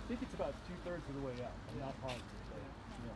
think it's about 2/3 of the way out. I'm not positive, but yeah.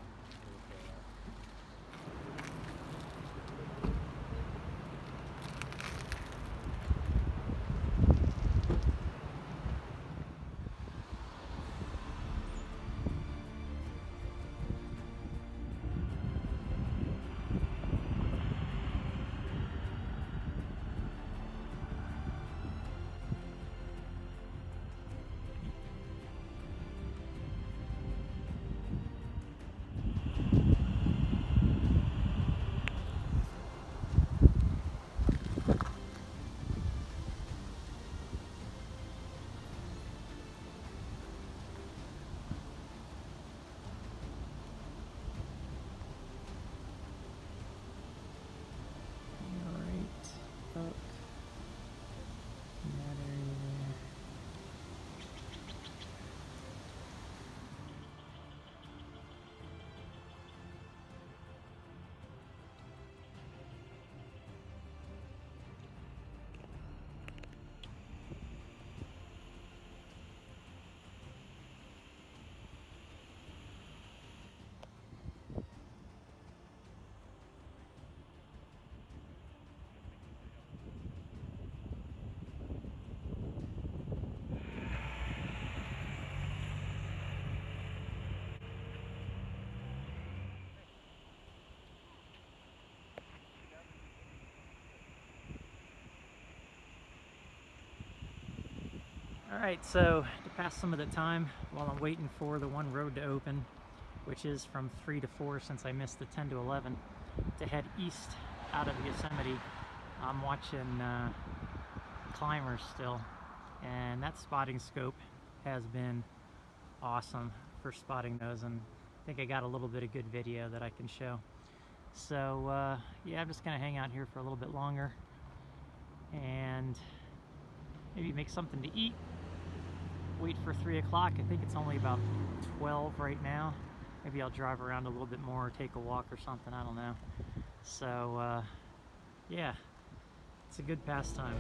Alright, so to pass some of the time while I'm waiting for the one road to open, which is from 3 to 4 since I missed the 10 to 11, to head east out of Yosemite, I'm watching climbers still, and that spotting scope has been awesome for spotting those, and I think I got a little bit of good video that I can show. So yeah, I'm just going to hang out here for a little bit longer and maybe make something to eat. Wait for 3 o'clock. I think it's only about 12 right now. Maybe I'll drive around a little bit more or take a walk or something, I don't know. So yeah, it's a good pastime.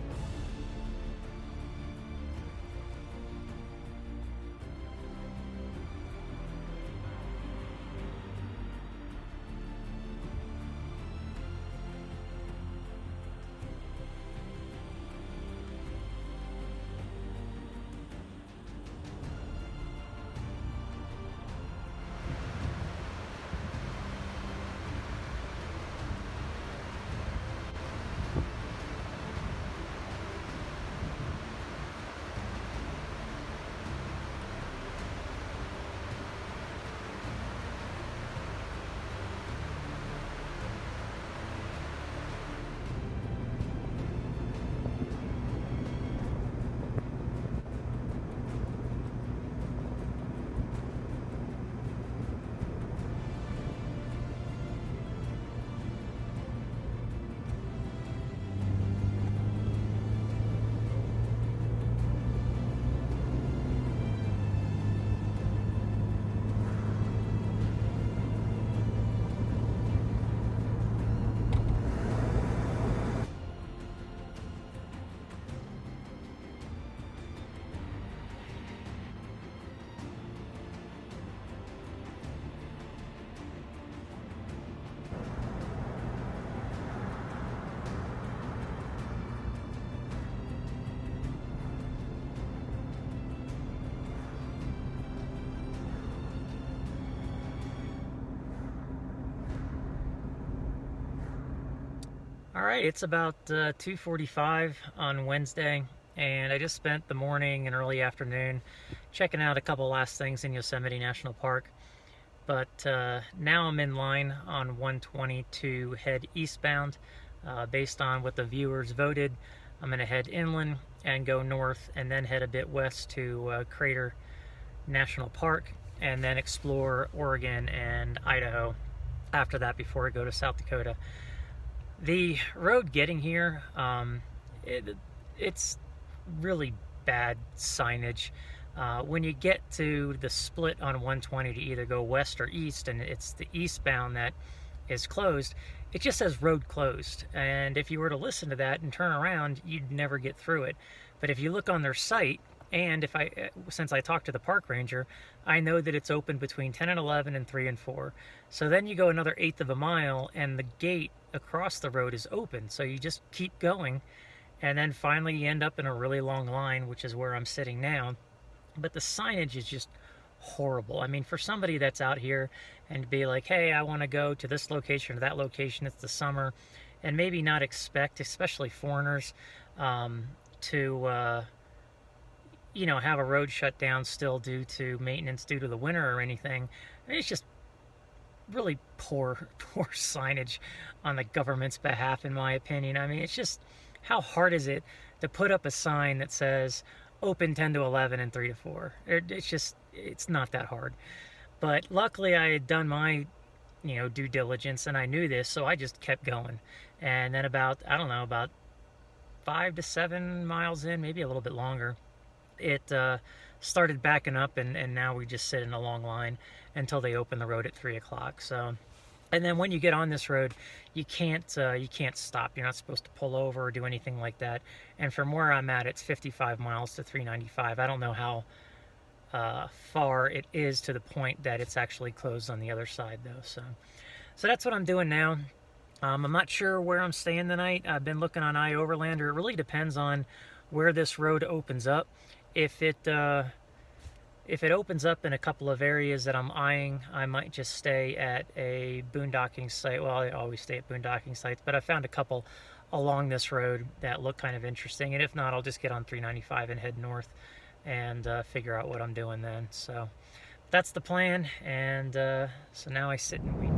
Alright, it's about 2:45 on Wednesday, and I just spent the morning and early afternoon checking out a couple last things in Yosemite National Park. But now I'm in line on 120 to head eastbound. Based on what the viewers voted, I'm going to head inland and go north and then head a bit west to Crater National Park and then explore Oregon and Idaho after that before I go to South Dakota. The road getting here, it's really bad signage. When you get to the split on 120 to either go west or east, and it's the eastbound that is closed, it just says road closed. And if you were to listen to that and turn around, you'd never get through it. But if you look on their site, And since I talked to the park ranger, I know that it's open between 10 and 11 and 3 and 4. So then you go another 1/8 of a mile and the gate across the road is open. So you just keep going, and then finally you end up in a really long line, which is where I'm sitting now. But the signage is just horrible. I mean, for somebody that's out here and be like, hey, I want to go to this location or that location, it's the summer, and maybe not expect, especially foreigners, to you know, have a road shut down still due to maintenance due to the winter or anything. I mean, it's just really poor signage on the government's behalf, in my opinion. I mean, it's just, how hard is it to put up a sign that says open 10 to 11 and 3 to 4? It's just, it's not that hard. But luckily I had done my, you know, due diligence, and I knew this, so I just kept going. And then about, I don't know, about 5 to 7 miles in, maybe a little bit longer, it started backing up, and now we just sit in a long line until they open the road at 3 o'clock. So, and then when you get on this road, you can't stop. You're not supposed to pull over or do anything like that. And from where I'm at, it's 55 miles to 395. I don't know how far it is to the point that it's actually closed on the other side, though. So that's what I'm doing now. I'm not sure where I'm staying tonight. I've been looking on iOverlander. It really depends on where this road opens up. If it opens up in a couple of areas that I'm eyeing, I might just stay at a boondocking site. Well, I always stay at boondocking sites, but I found a couple along this road that look kind of interesting. And if not, I'll just get on 395 and head north and figure out what I'm doing then. So that's the plan. And so now I sit and wait.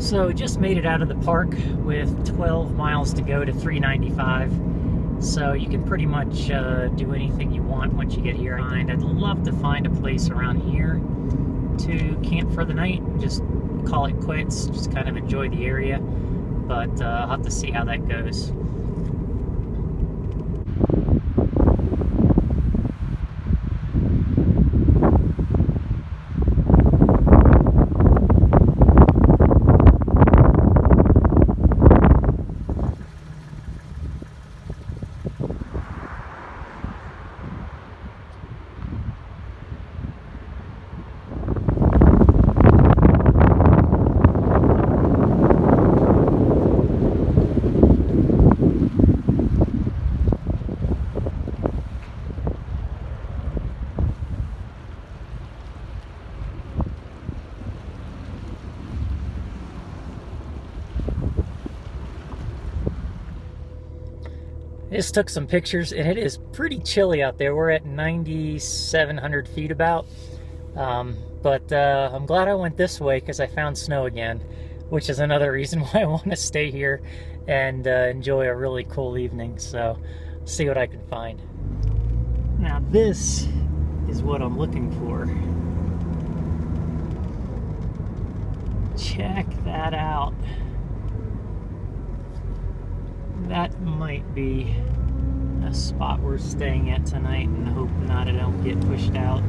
So just made it out of the park with 12 miles to go to 395. So you can pretty much do anything you want once you get here. I'd love to find a place around here to camp for the night. Just call it quits, just kind of enjoy the area. But I'll have to see how that goes. Just took some pictures, and it is pretty chilly out there. We're at 9,700 feet about, but I'm glad I went this way because I found snow again. which is another reason why I want to stay here and enjoy a really cool evening. So, see what I can find. Now this is what I'm looking for. Check that out. That might be a spot we're staying at tonight, and hope not I don't get pushed out.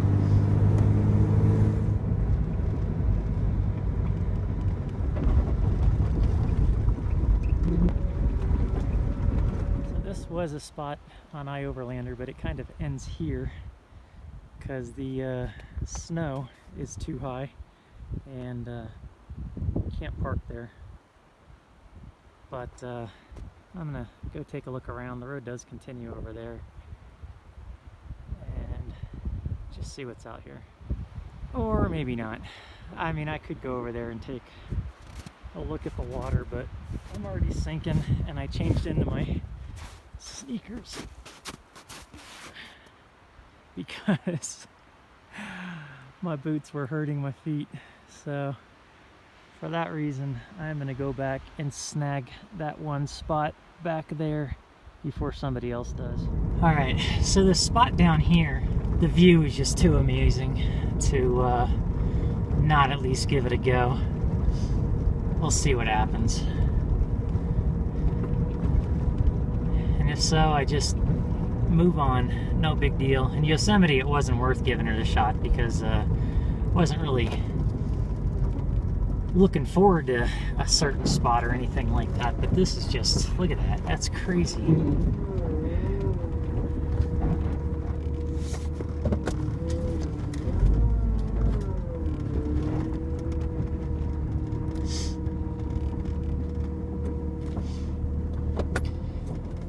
So this was a spot on Overlander, but it kind of ends here because the snow is too high and can't park there. But I'm gonna go take a look around. The road does continue over there, and just see what's out here. Or maybe not. I mean, I could go over there and take a look at the water, but I'm already sinking, and I changed into my sneakers because my boots were hurting my feet. So for that reason, I'm going to go back and snag that one spot back there before somebody else does. Alright, so the spot down here, the view is just too amazing to not at least give it a go. We'll see what happens. And if so, I just move on. No big deal. In Yosemite, it wasn't worth giving it a shot because it wasn't really looking forward to a certain spot or anything like that, but this is just, look at that, that's crazy.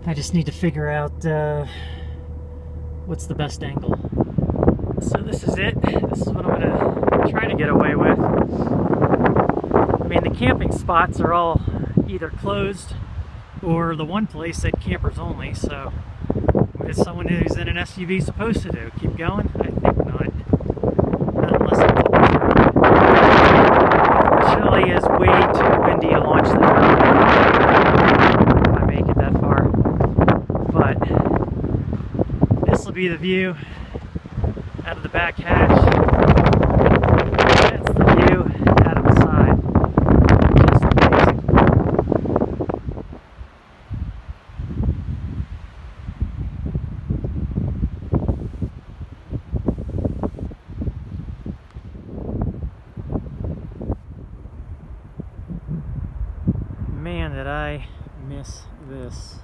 I just need to figure out what's the best angle. So this is it. This is what I'm gonna try to get away with. I mean, the camping spots are all either closed or the one place at campers only, so what is someone who's in an SUV supposed to do? Keep going? I think not. Not unless it's unfortunately is way too windy to launch the drone if I make it that far. But this will be the view out of the back hatch. That's the view out of the side. Just amazing. Man, did I miss this.